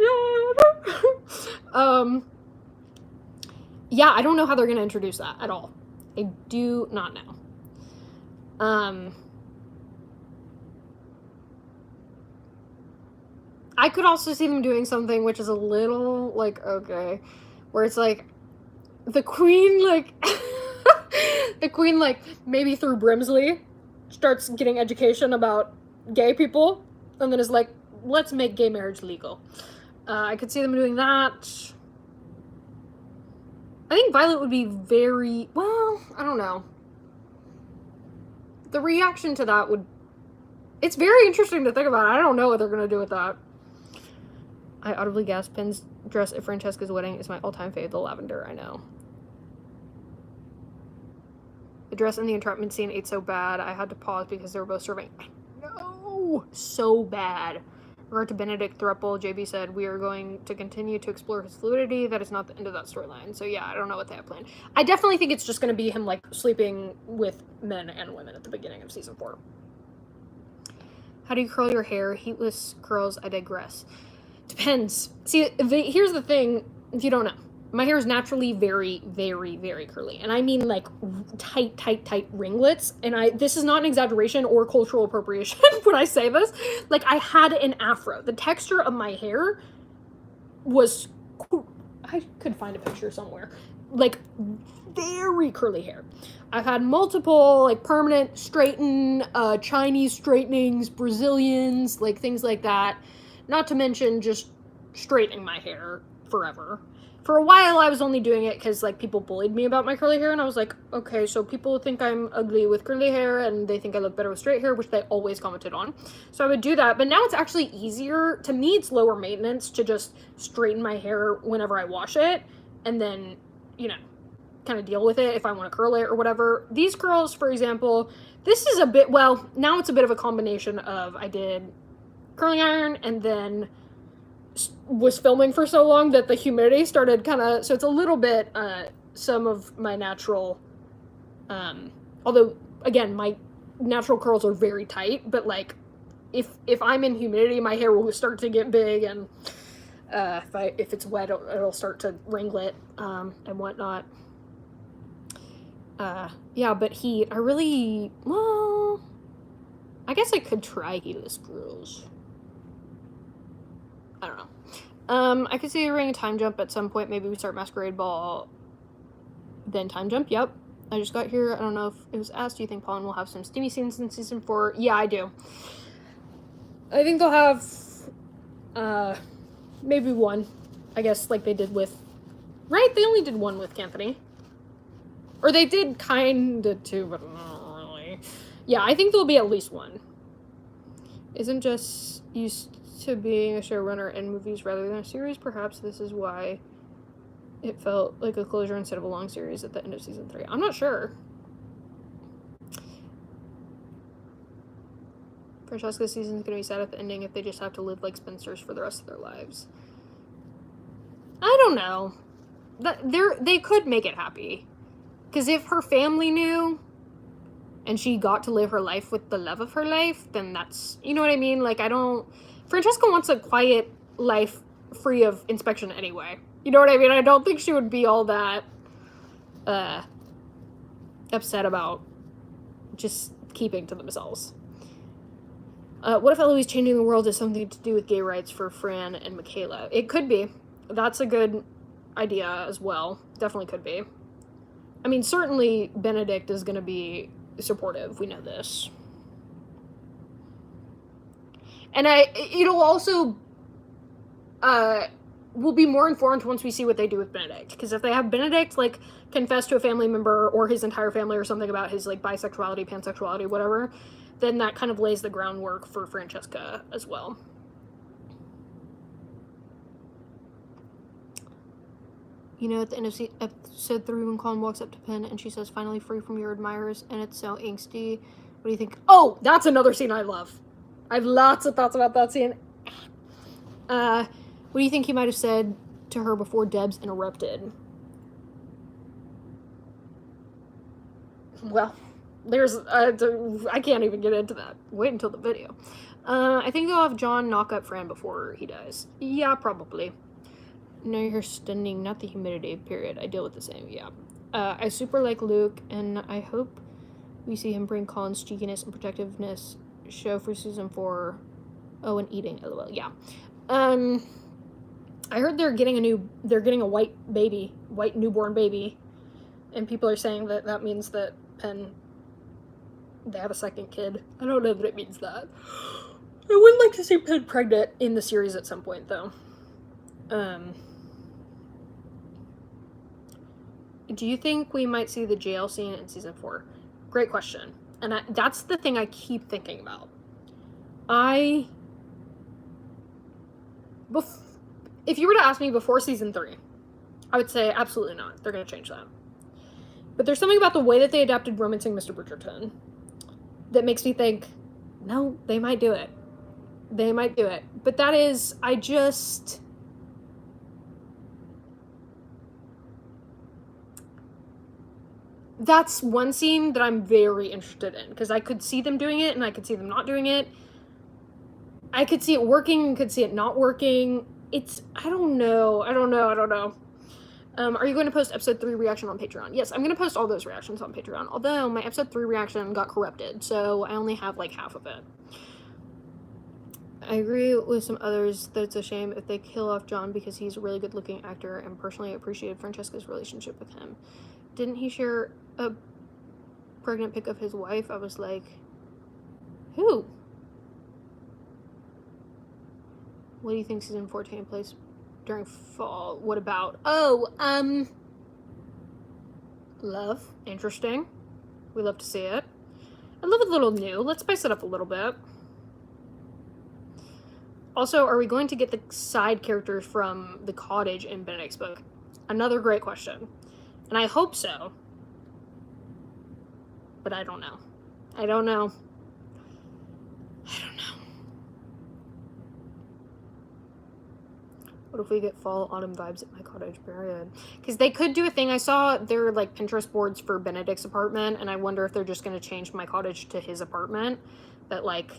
John. Yeah, I don't know how they're going to introduce that at all. I do not know. I could also see them doing something which is a little, like, okay, where it's, like, the queen, like, maybe through Brimsley, starts getting education about gay people, and then is like, let's make gay marriage legal. I could see them doing that. I think Violet would be very, well, I don't know. The reaction to that would, it's very interesting to think about. I don't know what they're going to do with that. I audibly gasped. Pen's dress at Francesca's wedding is my all-time fave, the lavender, I know. The dress in the entrapment scene ate so bad, I had to pause because they were both serving. No! So bad. In regard to Benedict Thruple, JB said, we are going to continue to explore his fluidity. That is not the end of that storyline. So yeah, I don't know what they have planned. I definitely think it's just going to be him, like, sleeping with men and women at the beginning of season 4. How do you curl your hair? Heatless curls, I digress. Depends. See, here's the thing, if you don't know. My hair is naturally very, very, very curly. And I mean, like, tight ringlets. And this is not an exaggeration or cultural appropriation when I say this. Like, I had an afro. The texture of my hair was, I could find a picture somewhere. Like, very curly hair. I've had multiple, like, permanent straighten, Chinese straightenings, Brazilians, like, things like that. Not to mention just straightening my hair forever. For a while, I was only doing it because, like, people bullied me about my curly hair, and I was like, okay, so people think I'm ugly with curly hair, and they think I look better with straight hair, which they always commented on. So I would do that, but now it's actually easier. To me, it's lower maintenance to just straighten my hair whenever I wash it, and then, you know, kind of deal with it if I want to curl it or whatever. These curls, for example, this is a bit, well, now it's a bit of a combination of I did curling iron and then was filming for so long that the humidity started kind of, so it's a little bit some of my natural, although again my natural curls are very tight, but like if I'm in humidity my hair will start to get big, and If it's wet, it'll start to ringlet and whatnot. Yeah, but heat, well, I guess I could try heatless girls. I don't know. I could see running a time jump at some point. Maybe we start Masquerade Ball, then time jump. Yep. I just got here. I don't know if it was asked. Do you think Pollen will have some steamy scenes in season 4? Yeah, I do. I think they'll have, maybe one. I guess like they did with, right? They only did one with Anthony. Or they did kinda two, but not really. Yeah, I think there'll be at least one. Isn't just used to being a showrunner in movies rather than a series. Perhaps this is why it felt like a closure instead of a long series at the end of season 3. I'm not sure. Francesca's season's gonna be sad at the ending if they just have to live like spinsters for the rest of their lives. I don't know. They could make it happy. Because if her family knew and she got to live her life with the love of her life, then that's, you know what I mean? Like, Francesca wants a quiet life free of inspection anyway. You know what I mean? I don't think she would be all that upset about just keeping to themselves. What if Eloise changing the world has something to do with gay rights for Fran and Michaela? It could be. That's a good idea as well. Definitely could be. I mean, certainly Benedict is going to be supportive. We know this. And it'll also, we'll be more informed once we see what they do with Benedict. Because if they have Benedict, like, confess to a family member or his entire family or something about his, like, bisexuality, pansexuality, whatever, then that kind of lays the groundwork for Francesca as well. You know, at the end of episode 3, when Colin walks up to Penn and she says, finally free from your admirers, and it's so angsty. What do you think? Oh, that's another scene I love. I have lots of thoughts about that scene. What do you think he might have said to her before Debs interrupted? Well, there's, I can't even get into that. Wait until the video. I think they'll have John knock up Fran before he dies. Yeah, probably. No, you're stunning, not the humidity, period. I deal with the same, yeah. I super like Luke, and I hope we see him bring Colin's cheekiness and protectiveness show for season 4. Oh, and eating, lol, yeah. I heard they're getting a white newborn baby, and people are saying that means that they have a second kid. I don't know that it means that. I would like to see Penn pregnant in the series at some point, though. Do you think we might see the jail scene in season 4? Great question. And that's the thing I keep thinking about. If you were to ask me before season 3, I would say absolutely not. They're going to change that. But there's something about the way that they adapted Romancing Mr. Bridgerton that makes me think, no, they might do it. They might do it. But that is, that's one scene that I'm very interested in, because I could see them doing it and I could see them not doing it. I could see it working and could see it not working. I don't know. Are you going to post episode 3 reaction on Patreon? Yes, I'm going to post all those reactions on Patreon, although my episode 3 reaction got corrupted, so I only have like half of it. I agree with some others that it's a shame if they kill off John because he's a really good looking actor and personally appreciated Francesca's relationship with him. Didn't he share a pregnant pic of his wife? I was like, who? What do you think season 4 taking place during fall? What about? Oh, love. Interesting. We love to see it. I love a little new. Let's spice it up a little bit. Also, are we going to get the side characters from the cottage in Benedict's book? Another great question. And I hope so. But I don't know. I don't know. What if we get fall, autumn vibes at my cottage, period? Because they could do a thing. I saw their, like, Pinterest boards for Benedict's apartment, and I wonder if they're just going to change my cottage to his apartment. That, like,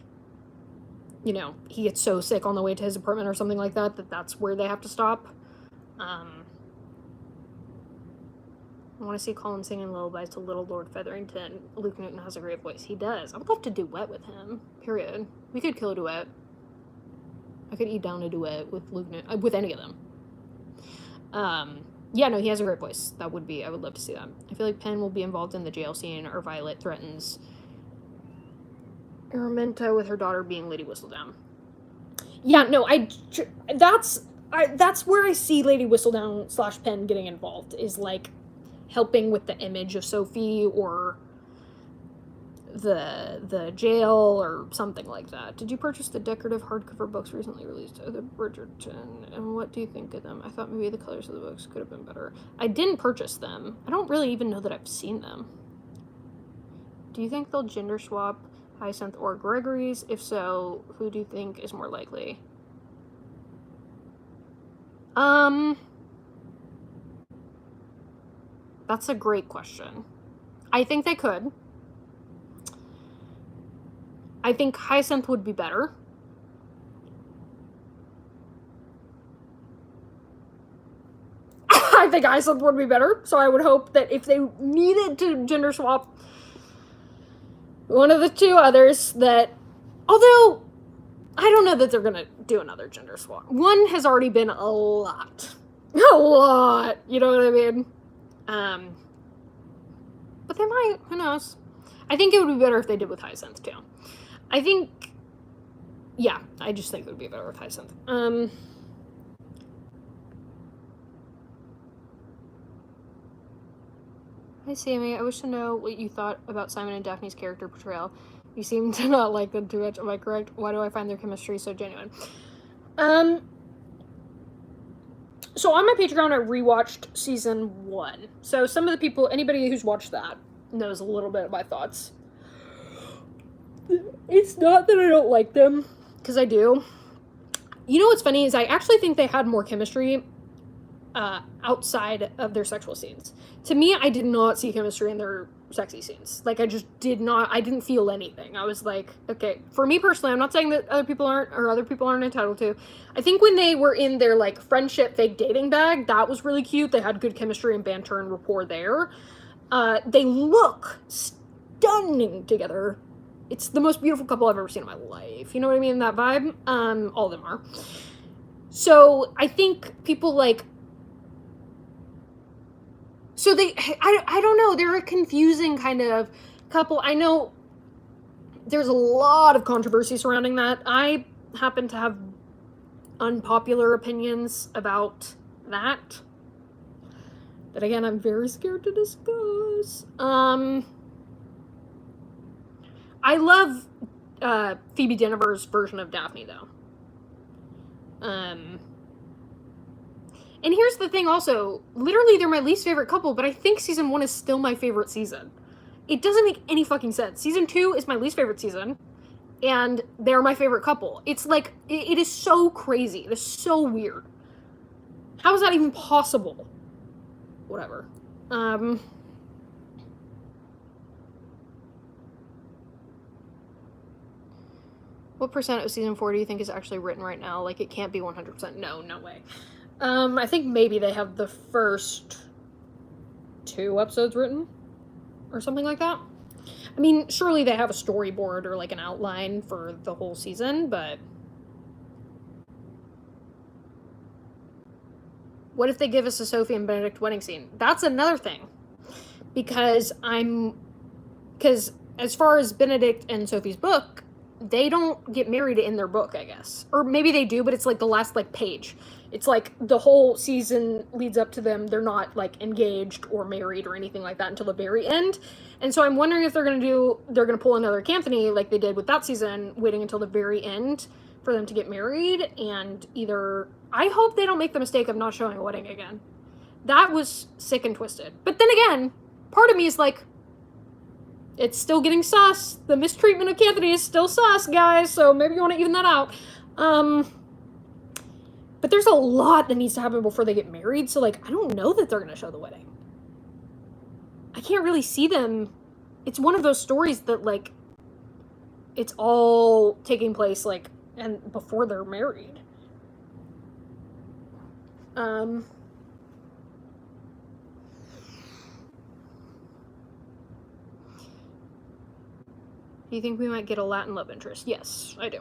you know, he gets so sick on the way to his apartment or something like that, that's where they have to stop. I want to see Colin singing lullabies to Little Lord Featherington. Luke Newton has a great voice. He does. I would love to duet with him. Period. We could kill a duet. I could eat down a duet with Luke Newton, with any of them. Yeah, no, he has a great voice. I would love to see that. I feel like Penn will be involved in the jail scene, or Violet threatens Araminta with her daughter being Lady Whistledown. Yeah, no, that's where I see Lady Whistledown / Penn getting involved, is like helping with the image of Sophie or the jail or something like that. Did you purchase the decorative hardcover books recently released of the Bridgerton, and what do you think of them? I thought maybe the colors of the books could have been better. I didn't purchase them. I don't really even know that I've seen them. Do you think they'll gender swap Hyacinth or Gregory's? If so, who do you think is more likely? That's a great question. I think they could. I think Hyacinth would be better. I think Hyacinth would be better, so I would hope that if they needed to gender swap one of the two others, that, although I don't know that they're gonna do another gender swap. One has already been a lot. A lot, you know what I mean? But they might, who knows? I think it would be better if they did with Hyacinth too. I think, yeah, I just think it would be better with Hyacinth. Hi, Sammy. I wish to know what you thought about Simon and Daphne's character portrayal. You seem to not like them too much. Am I correct? Why do I find their chemistry so genuine? So on my Patreon, I rewatched season 1. So some of the people, anybody who's watched that, knows a little bit of my thoughts. It's not that I don't like them, because I do. You know what's funny is I actually think they had more chemistry outside of their sexual scenes. To me, I did not see chemistry in their sexy scenes. Like, I just did not, I didn't feel anything. I was like, okay, for me personally, I'm not saying that other people aren't entitled to. I think when they were in their, like, friendship fake dating bag, that was really cute. They had good chemistry and banter and rapport there. They look stunning together. It's the most beautiful couple I've ever seen in my life. You know what I mean? That vibe? All of them are. So, I think people, like, so I don't know, they're a confusing kind of couple. I know there's a lot of controversy surrounding that. I happen to have unpopular opinions about that again, I'm very scared to discuss. I love Phoebe Dynevor's version of Daphne, though. And here's the thing also, literally they're my least favorite couple, but I think season 1 is still my favorite season. It doesn't make any fucking sense. Season 2 is my least favorite season, and they're my favorite couple. It's like, it is so crazy. It is so weird. How is that even possible? Whatever. What percent of season 4 do you think is actually written right now? Like, it can't be 100%. No way. I think maybe they have the first 2 episodes written or something like that. I mean, surely they have a storyboard or like an outline for the whole season, but what if they give us a Sophie and Benedict wedding scene? That's another thing. Because as far as Benedict and Sophie's book, they don't get married in their book, I guess. Or maybe they do, but it's like the last like page. It's like the whole season leads up to them. They're not like engaged or married or anything like that until the very end. And so I'm wondering if they're going to pull another Anthony like they did with that season, waiting until the very end for them to get married. And I hope they don't make the mistake of not showing a wedding again. That was sick and twisted. But then again, part of me is like, it's still getting sus. The mistreatment of Anthony is still sus, guys. So maybe you want to even that out. But there's a lot that needs to happen before they get married. So, like, I don't know that they're going to show the wedding. I can't really see them. It's one of those stories that, like, it's all taking place, like, and before they're married. Do you think we might get a Latin love interest? Yes, I do.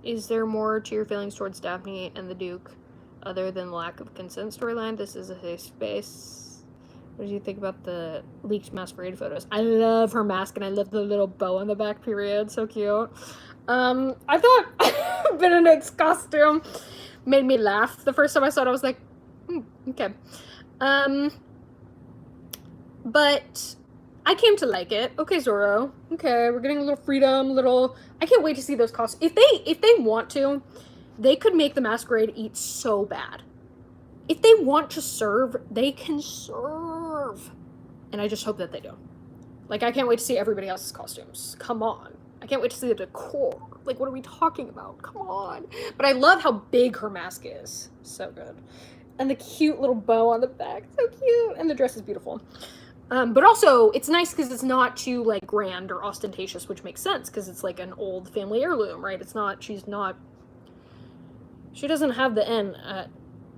Is there more to your feelings towards Daphne and the Duke other than lack of consent storyline? This is a safe space. What do you think about the leaked masquerade photos? I love her mask and I love the little bow on the back, period. So cute. I thought Benedict's costume made me laugh. The first time I saw it, I was like, okay. But I came to like it. Okay, Zorro. Okay, we're getting a little freedom, I can't wait to see those costumes. If they want to, they could make the masquerade eat so bad. If they want to serve, they can serve. And I just hope that they do. Like, I can't wait to see everybody else's costumes. Come on. I can't wait to see the decor. Like, what are we talking about? Come on. But I love how big her mask is. So good. And the cute little bow on the back. So cute. And the dress is beautiful. But also, it's nice because it's not too, like, grand or ostentatious, which makes sense because it's, like, an old family heirloom, right? She doesn't have the N at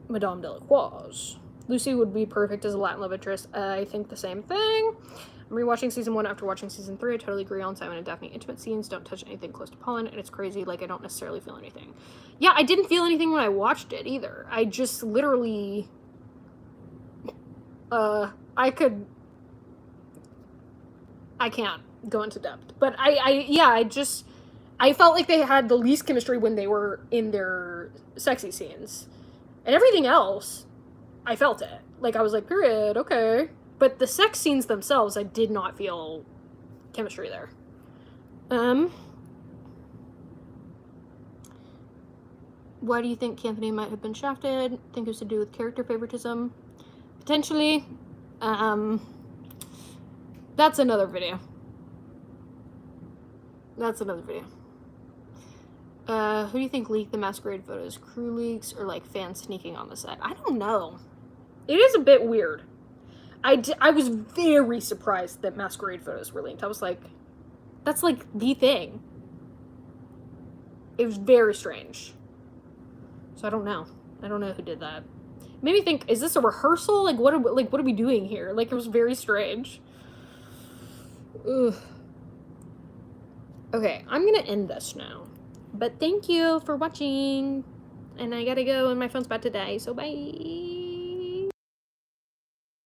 Madame Delacroix. Lucy would be perfect as a Latin love interest. I think the same thing. I'm rewatching season 1 after watching season 3. I totally agree on Simon and Daphne intimate scenes. Don't touch anything close to pollen, and it's crazy. Like, I don't necessarily feel anything. Yeah, I didn't feel anything when I watched it, either. I just literally... I can't go into depth. But I felt like they had the least chemistry when they were in their sexy scenes. And everything else, I felt it. Like, I was like, period, okay. But the sex scenes themselves, I did not feel chemistry there. Why do you think Anthony might have been shafted? Think it was to do with character favoritism? Potentially. That's another video. Who do you think leaked the masquerade photos? Crew leaks or, like, fans sneaking on the set? I don't know. It is a bit weird. I was very surprised that masquerade photos were leaked. I was like, that's, like, the thing. It was very strange. So I don't know. I don't know who did that. It made me think, is this a rehearsal? Like, what are we doing here? Like, it was very strange. Ugh. Okay, I'm gonna end this now. But thank you for watching. And I gotta go and my phone's about to die, so bye.